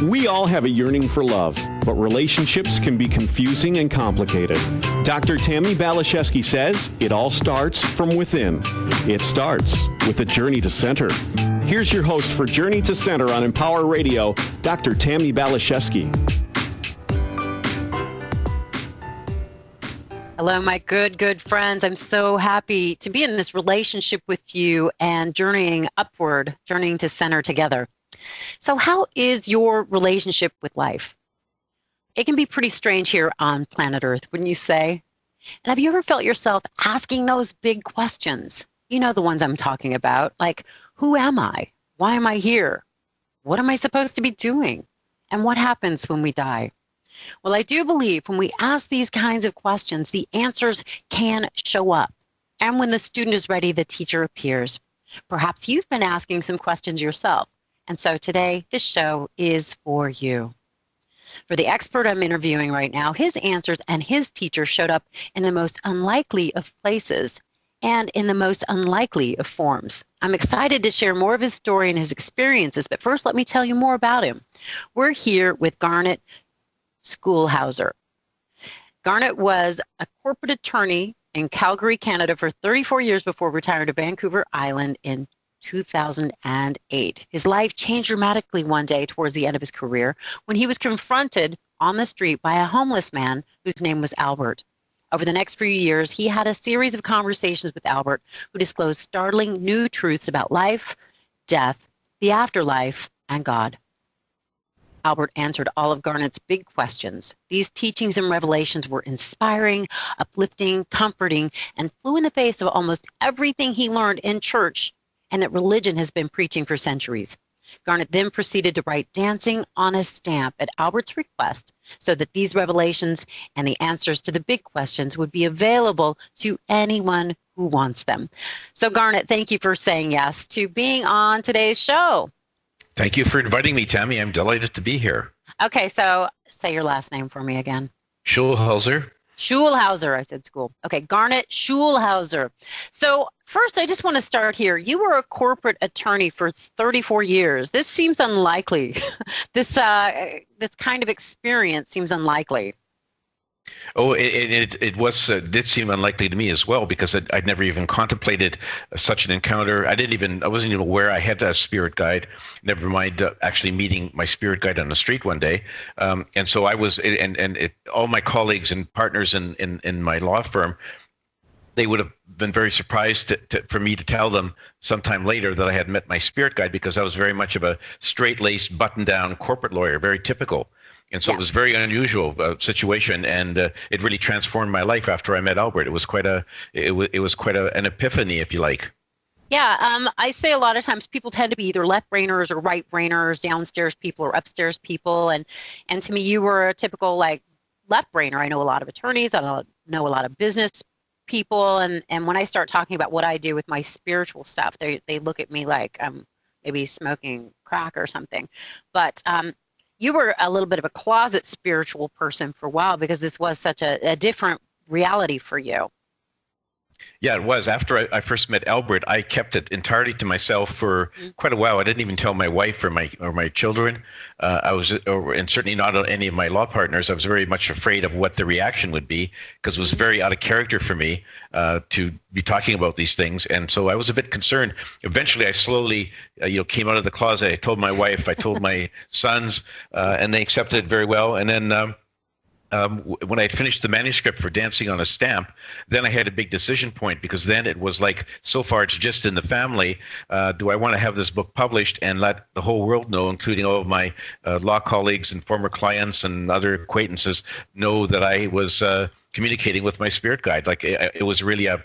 We all have a yearning for love, but relationships can be confusing and complicated. Dr. Tammi Baliszewski says it all starts from within. It starts with a journey to center. Here's your host for Journey to Center on Empower Radio, Dr. Tammi Baliszewski. Hello, my good friends. I'm so happy to be in this relationship with you and journeying upward, journeying to center together. So how is your relationship with life? It can be pretty strange here on planet Earth, wouldn't you say? And have you ever felt yourself asking those big questions? You know the ones I'm talking about, like, who am I? Why am I here? What am I supposed to be doing? And what happens when we die? Well, I do believe when we ask these kinds of questions, the answers can show up. And when the student is ready, the teacher appears. Perhaps you've been asking some questions yourself. And so today, this show is for you. For the expert I'm interviewing right now, his answers and his teacher showed up in the most unlikely of places and in the most unlikely of forms. I'm excited to share more of his story and his experiences, but first let me tell you more about him. We're here with Garnet Schulhauser. Garnet was a corporate attorney in Calgary, Canada for 34 years before retiring to Vancouver Island in 2008. His life changed dramatically one day towards the end of his career when he was confronted on the street by a homeless man whose name was Albert. Over the next few years, he had a series of conversations with Albert who disclosed startling new truths about life, death, the afterlife, and God. Albert answered all of Garnet's big questions. These teachings and revelations were inspiring, uplifting, comforting, and flew in the face of almost everything he learned in church and that religion has been preaching for centuries. Garnet then proceeded to write Dancing on a Stamp at Albert's request so that these revelations and the answers to the big questions would be available to anyone who wants them. So Garnet, thank you for saying yes to being on today's show. Thank you for inviting me, Tammi. I'm delighted to be here. Okay, so say your last name for me again. Schulhauser. Schulhauser, I said school. Okay, Garnet Schulhauser. So first, I just want to start here. You were a corporate attorney for 34 years. This seems unlikely. This kind of experience seems unlikely. Oh, it did seem unlikely to me as well, because I'd never even contemplated such an encounter. I wasn't even aware I had a spirit guide, never mind actually meeting my spirit guide on the street one day. And so I was, all my colleagues and partners in my law firm, they would have been very surprised for me to tell them sometime later that I had met my spirit guide, because I was very much of a straight-laced, button-down corporate lawyer, very typical. And so It was a very unusual situation, and it really transformed my life after I met Albert. It was quite an epiphany, if you like. Yeah, I say a lot of times people tend to be either left-brainers or right-brainers, downstairs people or upstairs people, and to me, you were a typical left-brainer. I know a lot of attorneys, I know a lot of business people, and when I start talking about what I do with my spiritual stuff, they look at me like I'm maybe smoking crack or something, but you were a little bit of a closet spiritual person for a while, because this was such a different reality for you. Yeah, it was. After I first met Albert, I kept it entirely to myself for quite a while. I didn't even tell my wife or my children. And certainly not any of my law partners. I was very much afraid of what the reaction would be, because it was very out of character for me to be talking about these things. And so I was a bit concerned. Eventually, I slowly came out of the closet. I told my wife, I told my sons, and they accepted it very well. And then when I had finished the manuscript for Dancing on a Stamp, then I had a big decision point, because then it was like, so far it's just in the family. Do I want to have this book published and let the whole world know, including all of my law colleagues and former clients and other acquaintances, know that I was communicating with my spirit guide? It was really a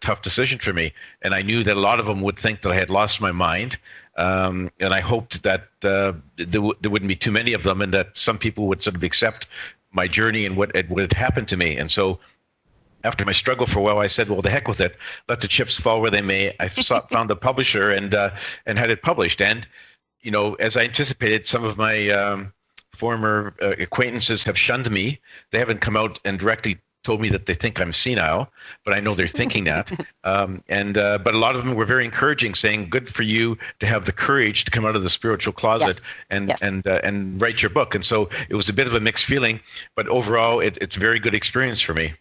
tough decision for me. And I knew that a lot of them would think that I had lost my mind. And I hoped that there wouldn't be too many of them, and that some people would sort of accept my journey and what had happened to me. And so after my struggle for a while, I said, well, the heck with it. Let the chips fall where they may. I found a publisher and had it published. And, as I anticipated, some of my former acquaintances have shunned me. They haven't come out and directly told me that they think I'm senile, but I know they're thinking that. But a lot of them were very encouraging, saying, "Good for you to have the courage to come out of the spiritual closet and write your book." And so it was a bit of a mixed feeling, but overall, it's a very good experience for me.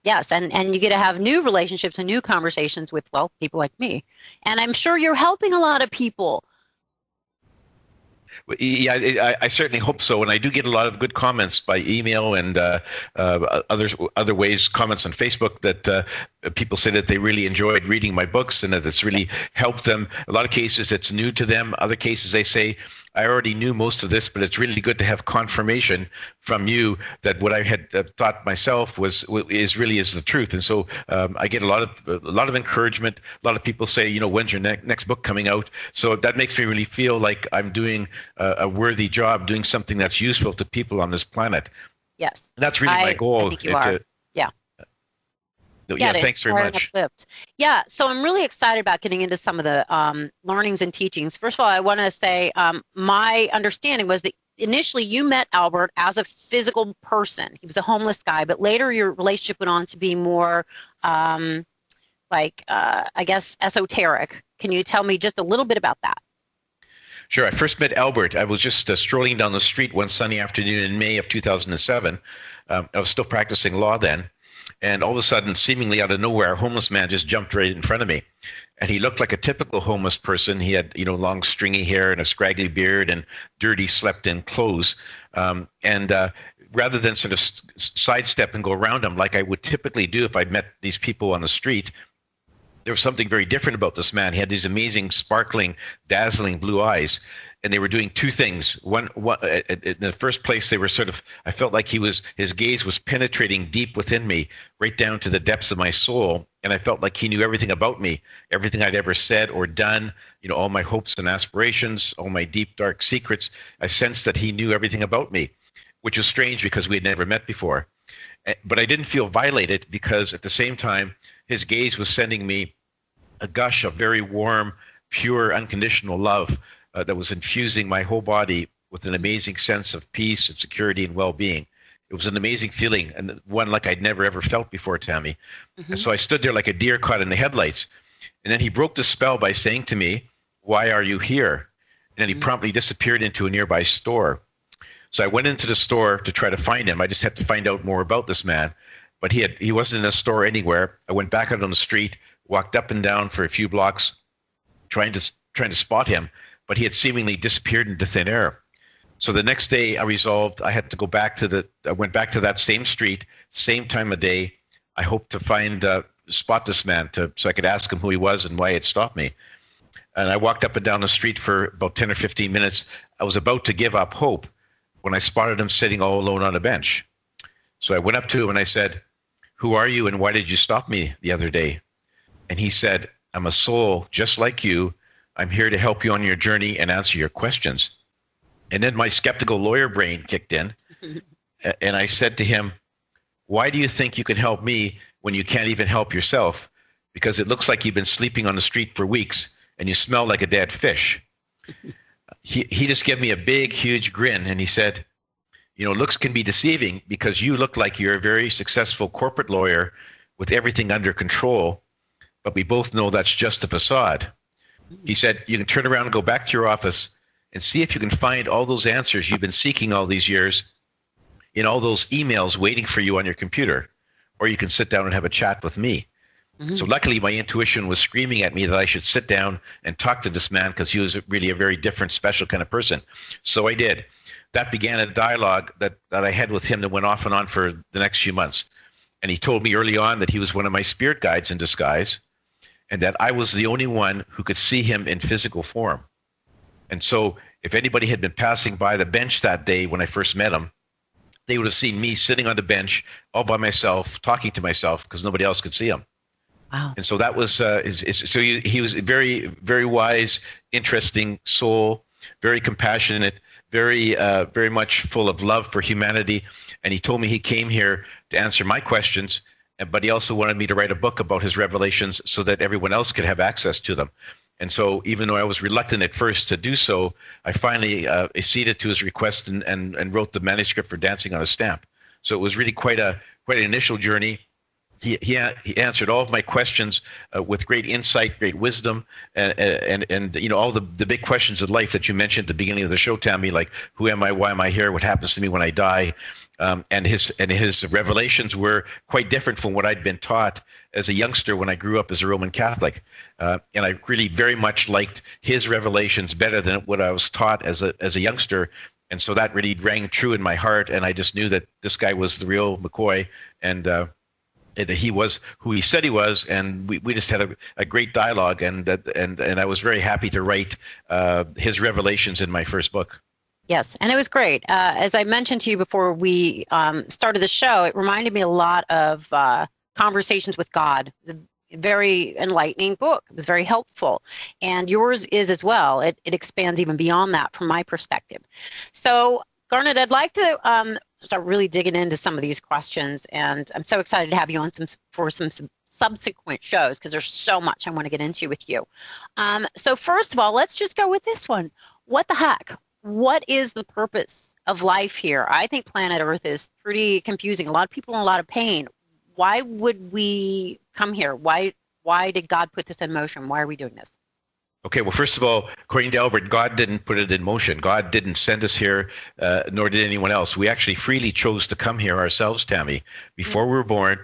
Yes, and you get to have new relationships and new conversations with, well, people like me. And I'm sure you're helping a lot of people. Yeah, I certainly hope so, and I do get a lot of good comments by email and other ways, comments on Facebook that people say that they really enjoyed reading my books and that it's really helped them. A lot of cases it's new to them. Other cases they say, I already knew most of this, but it's really good to have confirmation from you that what I had thought myself is the truth. And so I get a lot of encouragement. A lot of people say, when's your next book coming out? So that makes me really feel like I'm doing a worthy job, doing something that's useful to people on this planet. Yes, and that's really my goal. I think you are. Yeah, thanks very much. Yeah, so I'm really excited about getting into some of the learnings and teachings. First of all, I want to say my understanding was that initially you met Albert as a physical person. He was a homeless guy, but later your relationship went on to be more I guess, esoteric. Can you tell me just a little bit about that? Sure. I first met Albert. I was just strolling down the street one sunny afternoon in May of 2007. I was still practicing law then. And all of a sudden, seemingly out of nowhere, a homeless man just jumped right in front of me. And he looked like a typical homeless person. He had, long stringy hair and a scraggly beard and dirty slept-in clothes. Rather than sort of sidestep and go around him like I would typically do if I met these people on the street, there was something very different about this man. He had these amazing, sparkling, dazzling blue eyes. And they were doing two things. One, in the first place, they were I felt like his gaze was penetrating deep within me, right down to the depths of my soul. And I felt like he knew everything about me, everything I'd ever said or done, all my hopes and aspirations, all my deep, dark secrets. I sensed that he knew everything about me, which was strange because we had never met before. But I didn't feel violated because at the same time, his gaze was sending me a gush of very warm, pure, unconditional love that was infusing my whole body with an amazing sense of peace and security and well-being. It was an amazing feeling, and one like I'd never ever felt before, Tammi. Mm-hmm. And so I stood there like a deer caught in the headlights. And then he broke the spell by saying to me, "Why are you here?" And then he promptly disappeared into a nearby store. So I went into the store to try to find him. I just had to find out more about this man. But he wasn't in a store anywhere. I went back out on the street, walked up and down for a few blocks, trying to spot him. But he had seemingly disappeared into thin air. So the next day I resolved I had to go back I went back to that same street, same time of day. I hoped to spot this man so I could ask him who he was and why he had stopped me. And I walked up and down the street for about 10 or 15 minutes. I was about to give up hope when I spotted him sitting all alone on a bench. So I went up to him and I said, "Who are you and why did you stop me the other day?" And he said, "I'm a soul just like you. I'm here to help you on your journey and answer your questions." And then my skeptical lawyer brain kicked in. And I said to him, "Why do you think you can help me when you can't even help yourself? Because it looks like you've been sleeping on the street for weeks and you smell like a dead fish." He just gave me a big, huge grin. And he said, "Looks can be deceiving because you look like you're a very successful corporate lawyer with everything under control. But we both know that's just a facade." He said, "You can turn around and go back to your office and see if you can find all those answers you've been seeking all these years in all those emails waiting for you on your computer, or you can sit down and have a chat with me." Mm-hmm. So luckily my intuition was screaming at me that I should sit down and talk to this man because he was really a very different, special kind of person. So I did. That began a dialogue that I had with him that went off and on for the next few months. And he told me early on that he was one of my spirit guides in disguise, and that I was the only one who could see him in physical form. And so if anybody had been passing by the bench that day when I first met him, they would have seen me sitting on the bench all by myself, talking to myself because nobody else could see him. Wow. And so that was so he was a very, very wise, interesting soul, very compassionate, very much full of love for humanity. And he told me he came here to answer my questions, but he also wanted me to write a book about his revelations so that everyone else could have access to them. And so even though I was reluctant at first to do so, I finally acceded to his request and wrote the manuscript for Dancing on a Stamp. So it was really quite a quite an initial journey. He answered all of my questions with great insight, great wisdom, and all the big questions of life that you mentioned at the beginning of the show, Tammi, like who am I, why am I here, what happens to me when I die, and his revelations were quite different from what I'd been taught as a youngster when I grew up as a Roman Catholic, and I really very much liked his revelations better than what I was taught as a youngster. And so that really rang true in my heart, and I just knew that this guy was the real McCoy, and that he was who he said he was, and we just had a great dialogue, and I was very happy to write his revelations in my first book. Yes, and it was great. As I mentioned to you before we started the show, it reminded me a lot of Conversations with God. It's a very enlightening book. It was very helpful, and yours is as well. It expands even beyond that from my perspective. So, Garnet, I'd like to start really digging into some of these questions, and I'm so excited to have you on for some subsequent shows because there's so much I want to get into with you. So first of all, let's just go with this one. What the heck? What is the purpose of life here? I think planet Earth is pretty confusing. A lot of people are in a lot of pain. Why would we come here? Why did God put this in motion? Why are we doing this? Okay, well, first of all, according to Albert, God didn't put it in motion. God didn't send us here, nor did anyone else. We actually freely chose to come here ourselves, Tammi. Before we were born,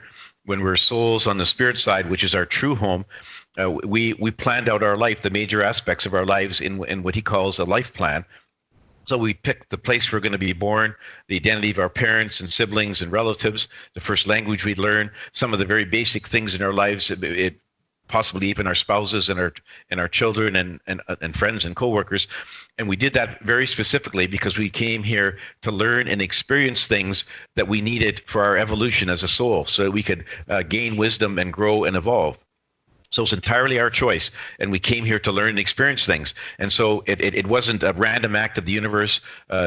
when we were souls on the spirit side, which is our true home, we planned out our life, the major aspects of our lives in what he calls a life plan. So we picked the place we're going to be born, the identity of our parents and siblings and relatives, the first language we'd learn, some of the very basic things in our lives, possibly even our spouses and our children and friends and coworkers. And we did that very specifically because we came here to learn and experience things that we needed for our evolution as a soul, so that we could gain wisdom and grow and evolve. So it's entirely our choice, and we came here to learn and experience things. And so it wasn't a random act of the universe,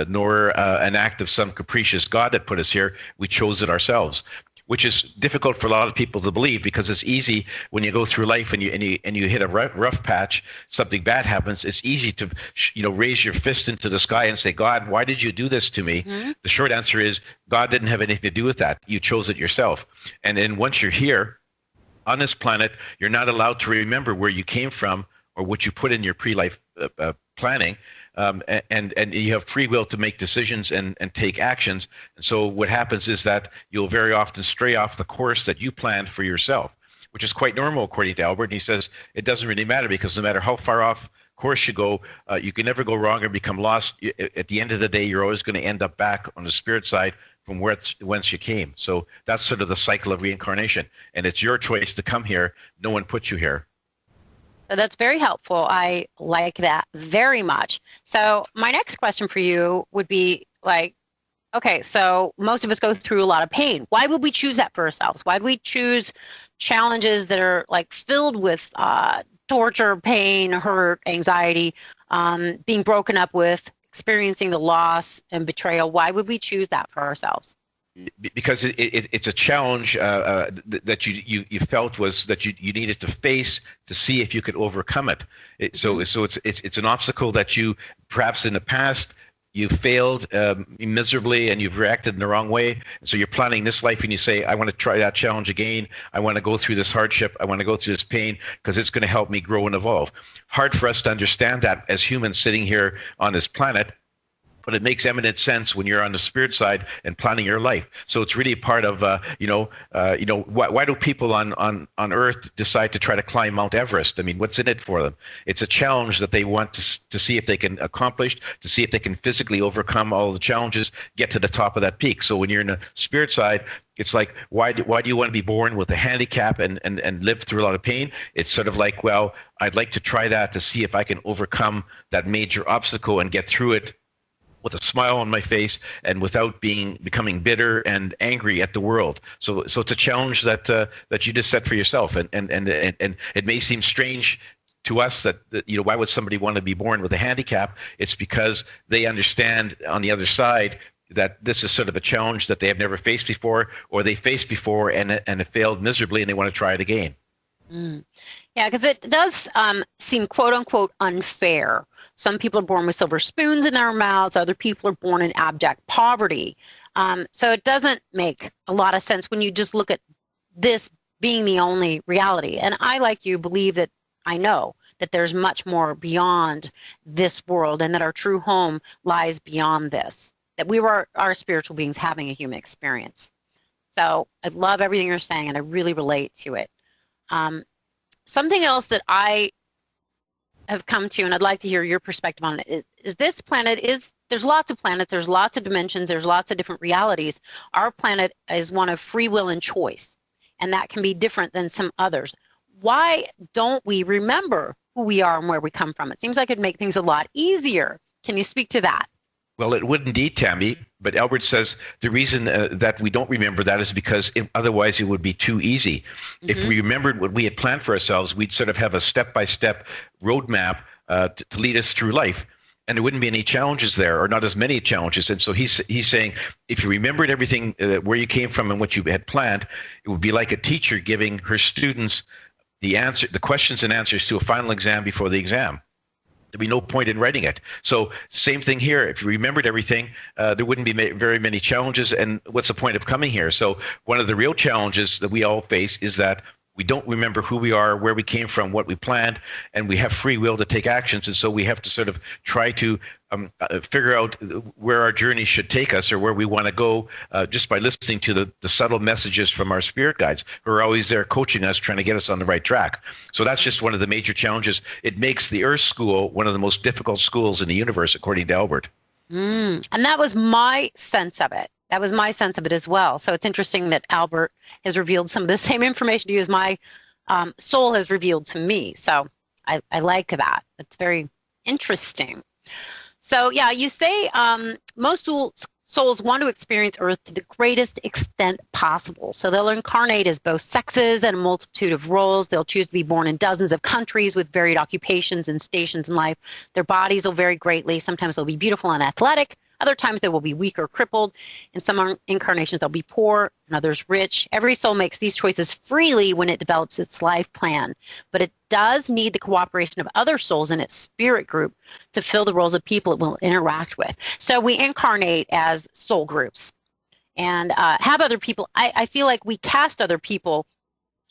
nor an act of some capricious God that put us here. We chose it ourselves, which is difficult for a lot of people to believe, because it's easy when you go through life and you hit a rough patch, something bad happens. It's easy to raise your fist into the sky and say, God, why did you do this to me? Mm-hmm. The short answer is God didn't have anything to do with that. You chose it yourself. And then once you're here on this planet, you're not allowed to remember where you came from or what you put in your pre-life planning. And you have free will to make decisions and take actions. And so what happens is that you'll very often stray off the course that you planned for yourself, which is quite normal according to Albert. And he says it doesn't really matter, because no matter how far off course you go, you can never go wrong or become lost. At the end of the day, you're always going to end up back on the spirit side from whence you came. So that's sort of the cycle of reincarnation. And it's your choice to come here. No one put you here. That's very helpful. I like that very much. So my next question for you would be like, okay, so most of us go through a lot of pain. Why would we choose that for ourselves? Why do we choose challenges that are like filled with torture, pain, hurt, anxiety, being broken up with, experiencing the loss and betrayal? Why would we choose that for ourselves? Because it's a challenge that you felt was that you needed to face to see if you could overcome it. So it's an obstacle that you perhaps in the past you failed miserably and you've reacted in the wrong way. So you're planning this life and you say, I want to try that challenge again. I want to go through this hardship. I want to go through this pain because it's going to help me grow and evolve. Hard for us to understand that as humans sitting here on this planet. But it makes eminent sense when you're on the spirit side and planning your life. So it's really part of, why do people on Earth decide to try to climb Mount Everest? I mean, what's in it for them? It's a challenge that they want to see if they can accomplish, to see if they can physically overcome all the challenges, get to the top of that peak. So when you're in the spirit side, it's like, why do you want to be born with a handicap and live through a lot of pain? It's sort of like, well, I'd like to try that to see if I can overcome that major obstacle and get through it with a smile on my face and without becoming bitter and angry at the world. So it's a challenge that you just set for yourself. And it may seem strange to us that why would somebody want to be born with a handicap? It's because they understand on the other side that this is sort of a challenge that they have never faced before, or they faced before and it failed miserably and they want to try it again. Mm. Yeah, because it does seem quote unquote unfair. Some people are born with silver spoons in their mouths. Other people are born in abject poverty. So it doesn't make a lot of sense when you just look at this being the only reality. And I, like you, believe that I know that there's much more beyond this world and that our true home lies beyond this, that we are spiritual beings having a human experience. So I love everything you're saying, and I really relate to it. Something else that I have come to, and I'd like to hear your perspective on it, is this planet there's lots of planets, there's lots of dimensions, there's lots of different realities. Our planet is one of free will and choice, and that can be different than some others. Why don't we remember who we are and where we come from? It seems like it'd make things a lot easier. Can you speak to that? Well, it would indeed, Tammy, but Albert says the reason that we don't remember that is because otherwise it would be too easy. Mm-hmm. If we remembered what we had planned for ourselves, we'd sort of have a step-by-step roadmap to lead us through life, and there wouldn't be any challenges there, or not as many challenges. And so he's saying, if you remembered everything, where you came from and what you had planned, it would be like a teacher giving her students the questions and answers to a final exam before the exam. There'd be no point in writing it. So same thing here. If you remembered everything, there wouldn't be very many challenges. And what's the point of coming here? So one of the real challenges that we all face is that we don't remember who we are, where we came from, what we planned, and we have free will to take actions. And so we have to sort of try to figure out where our journey should take us, or where we want to go, just by listening to the subtle messages from our spirit guides, who are always there coaching us, trying to get us on the right track. So that's just one of the major challenges. It makes the Earth School one of the most difficult schools in the universe, according to Albert. And that was my sense of it. That was my sense of it as well. So it's interesting that Albert has revealed some of the same information to you as my soul has revealed to me. So I like that. It's very interesting. So yeah, you say most souls want to experience Earth to the greatest extent possible. So they'll incarnate as both sexes and a multitude of roles. They'll choose to be born in dozens of countries with varied occupations and stations in life. Their bodies will vary greatly. Sometimes they'll be beautiful and athletic. Other times they will be weak or crippled. In some incarnations, they'll be poor, and others rich. Every soul makes these choices freely when it develops its life plan, but it does need the cooperation of other souls in its spirit group to fill the roles of people it will interact with. So we incarnate as soul groups and have other people. I feel like we cast other people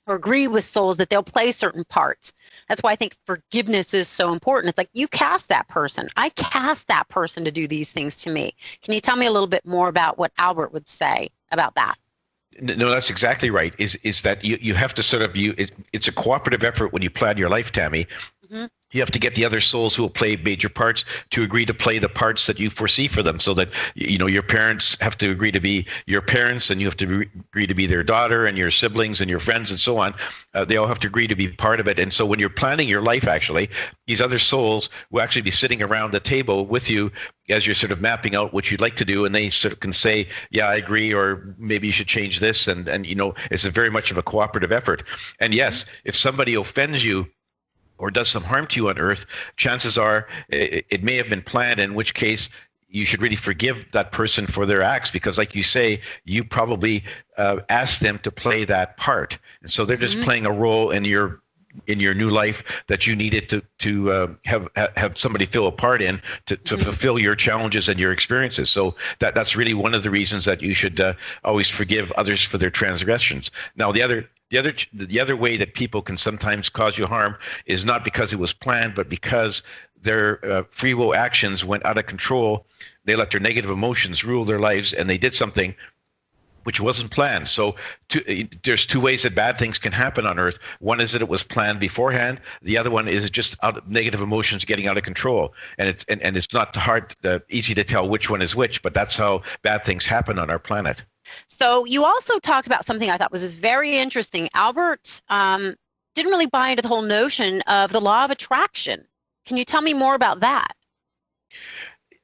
or agree with souls that they'll play certain parts. That's why I think forgiveness is so important. It's like you cast that person. I cast that person to do these things to me. Can you tell me a little bit more about what Albert would say about that? No, that's exactly right. Is that you have to sort of it's a cooperative effort when you plan your life, Tammy. Mm-hmm. You have to get the other souls who will play major parts to agree to play the parts that you foresee for them, so that your parents have to agree to be your parents, and you have to agree to be their daughter, and your siblings and your friends and so on. They all have to agree to be part of it. And so when you're planning your life, actually, these other souls will actually be sitting around the table with you as you're sort of mapping out what you'd like to do, and they sort of can say, yeah, I agree, or maybe you should change this. And it's a very much of a cooperative effort. And yes, if somebody offends you or does some harm to you on Earth, chances are it may have been planned, in which case you should really forgive that person for their acts, because like you say, you probably asked them to play that part. And so they're just playing a role in your new life that you needed to have somebody fill a part in to fulfill your challenges and your experiences. So that's really one of the reasons that you should always forgive others for their transgressions. Now, the other way that people can sometimes cause you harm is not because it was planned, but because their free will actions went out of control. They let their negative emotions rule their lives, and they did something which wasn't planned. So there's two ways that bad things can happen on Earth. One is that it was planned beforehand. The other one is just negative emotions getting out of control. And it's not easy to tell which one is which, but that's how bad things happen on our planet. So you also talked about something I thought was very interesting. Albert didn't really buy into the whole notion of the law of attraction. Can you tell me more about that?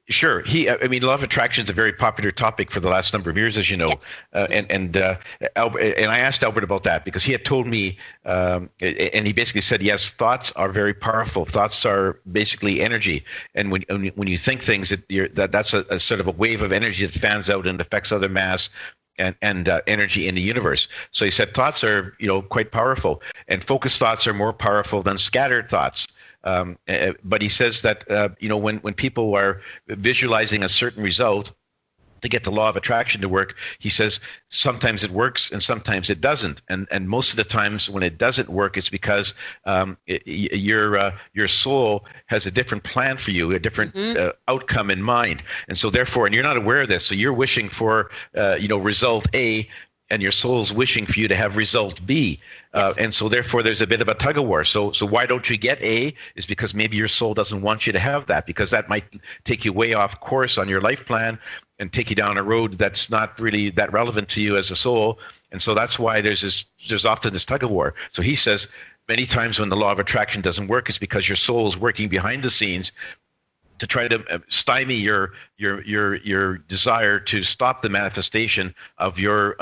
Sure. Law of attraction is a very popular topic for the last number of years, as you know. Yes. Albert, and I asked Albert about that because he had told me, and he basically said, yes, thoughts are very powerful. Thoughts are basically energy, and when you think things, that's a sort of a wave of energy that fans out and affects other mass and energy in the universe. So he said thoughts are quite powerful, and focused thoughts are more powerful than scattered thoughts. But he says that when people are visualizing a certain result, to get the law of attraction to work, he says sometimes it works and sometimes it doesn't. And most of the times when it doesn't work, it's because your soul has a different plan for you, a different outcome in mind. And so therefore, and you're not aware of this, so you're wishing for result A, and your soul's wishing for you to have result B. Yes. And so therefore there's a bit of a tug of war. So why don't you get A is because maybe your soul doesn't want you to have that, because that might take you way off course on your life plan and take you down a road that's not really that relevant to you as a soul. And so that's why there's often this tug of war. So he says many times when the law of attraction doesn't work, it's because your soul is working behind the scenes to try to stymie your desire to stop the manifestation of your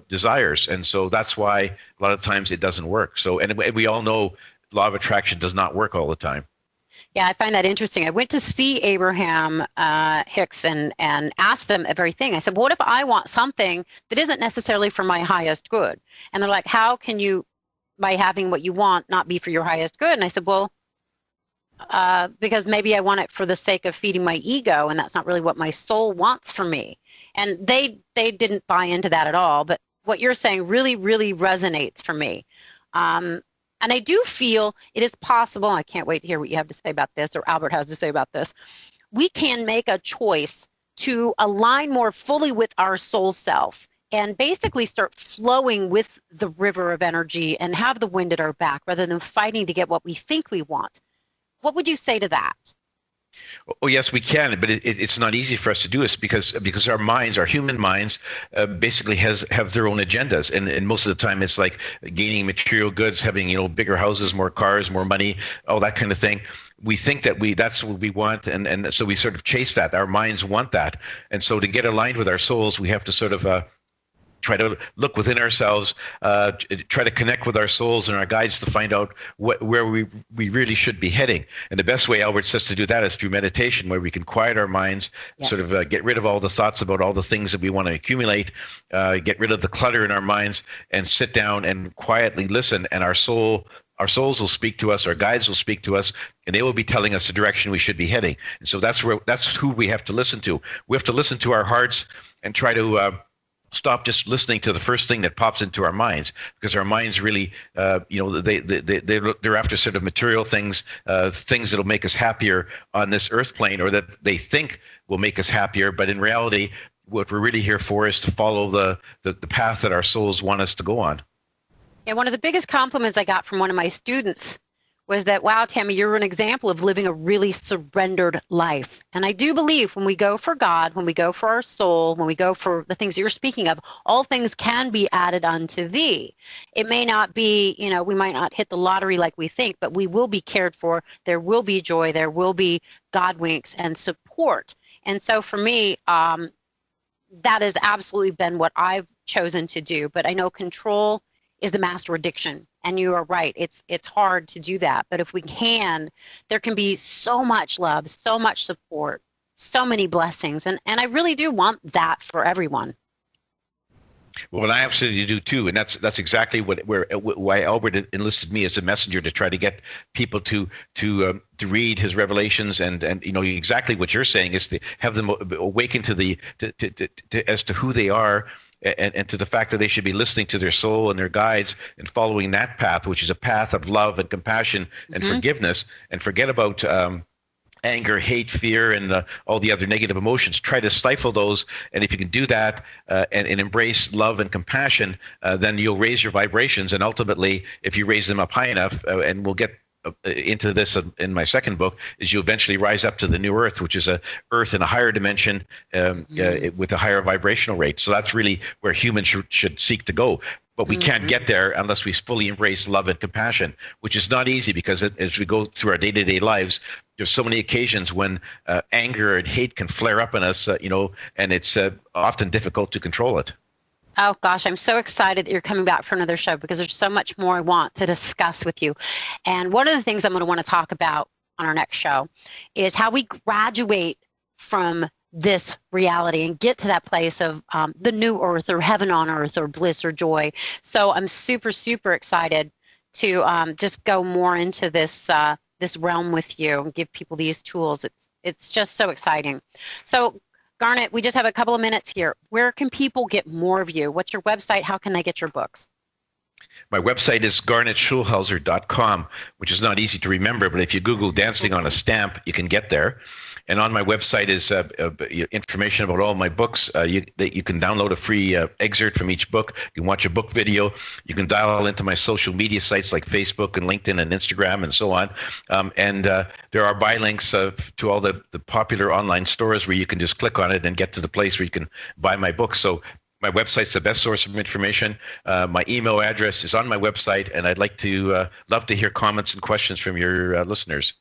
desires. And so that's why a lot of times it doesn't work. So, and we all know law of attraction does not work all the time. Yeah, I find that interesting. I went to see Abraham Hicks and asked them a very thing. I said, what if I want something that isn't necessarily for my highest good? And they're like, how can you, by having what you want, not be for your highest good? And I said, well, because maybe I want it for the sake of feeding my ego, and that's not really what my soul wants from me. And they didn't buy into that at all. But what you're saying really, really resonates for me. And I do feel it is possible. I can't wait to hear what you have to say about this, or Albert has to say about this. We can make a choice to align more fully with our soul self and basically start flowing with the river of energy and have the wind at our back rather than fighting to get what we think we want. What would you say to that? Oh, yes, we can, but it's not easy for us to do this because our minds, our human minds, basically have their own agendas, and most of the time it's like gaining material goods, having bigger houses, more cars, more money, all that kind of thing. We think that that's what we want, and so we sort of chase that. Our minds want that, and so to get aligned with our souls, we have to sort of try to look within ourselves, try to connect with our souls and our guides to find out where we really should be heading. And the best way, Albert says, to do that is through meditation, where we can quiet our minds, yes, sort of get rid of all the thoughts about all the things that we want to accumulate, get rid of the clutter in our minds, and sit down and quietly listen. And our souls will speak to us, our guides will speak to us, and they will be telling us the direction we should be heading. And so that's who we have to listen to. We have to listen to our hearts and try to stop just listening to the first thing that pops into our minds, because our minds really, they're after sort of material things, things that'll make us happier on this earth plane, or that they think will make us happier. But in reality, what we're really here for is to follow the path that our souls want us to go on. Yeah, one of the biggest compliments I got from one of my students was that, wow, Tammi, you're an example of living a really surrendered life. And I do believe when we go for God, when we go for our soul, when we go for the things you're speaking of, all things can be added unto thee. It may not be, we might not hit the lottery like we think, but we will be cared for. There will be joy. There will be God winks and support. And so for me, that has absolutely been what I've chosen to do. But I know control is the master addiction. And you are right. It's hard to do that. But if we can, there can be so much love, so much support, so many blessings. And I really do want that for everyone. Well, I absolutely do too, and that's exactly why Albert enlisted me as a messenger, to try to get people to read his revelations, and exactly what you're saying is to have them awaken to as to who they are. And to the fact that they should be listening to their soul and their guides and following that path, which is a path of love and compassion and forgiveness, and forget about anger, hate, fear, and all the other negative emotions. Try to stifle those. And if you can do that and embrace love and compassion, then you'll raise your vibrations. And ultimately, if you raise them up high enough, and we'll get into this in my second book, is you eventually rise up to the new earth, which is a earth in a higher dimension with a higher vibrational rate. So that's really where humans should seek to go. But we can't get there unless we fully embrace love and compassion, which is not easy, because as we go through our day-to-day lives, there's so many occasions when anger and hate can flare up in us, and it's often difficult to control it. Oh, gosh, I'm so excited that you're coming back for another show, because there's so much more I want to discuss with you. And one of the things I'm going to want to talk about on our next show is how we graduate from this reality and get to that place of the new earth, or heaven on earth, or bliss or joy. So I'm super, super excited to just go more into this realm with you and give people these tools. It's just so exciting. So Garnet, we just have a couple of minutes here. Where can people get more of you? What's your website? How can they get your books? My website is garnetschulhauser.com, which is not easy to remember, but if you Google dancing on a stamp, you can get there. And on my website is information about all my books. You can download a free excerpt from each book. You can watch a book video. You can dial into my social media sites like Facebook and LinkedIn and Instagram and so on. And there are buy links to all the popular online stores where you can just click on it and get to the place where you can buy my books. So my website's the best source of information. My email address is on my website, and I'd love to hear comments and questions from your listeners.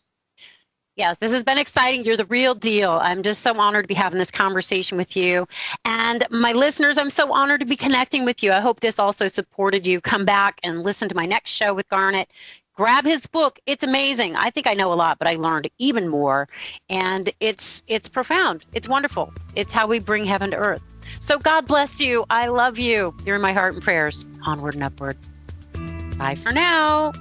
Yes, this has been exciting. You're the real deal. I'm just so honored to be having this conversation with you. And my listeners, I'm so honored to be connecting with you. I hope this also supported you. Come back and listen to my next show with Garnet. Grab his book. It's amazing. I think I know a lot, but I learned even more. And it's profound. It's wonderful. It's how we bring heaven to earth. So God bless you. I love you. You're in my heart and prayers. Onward and upward. Bye for now.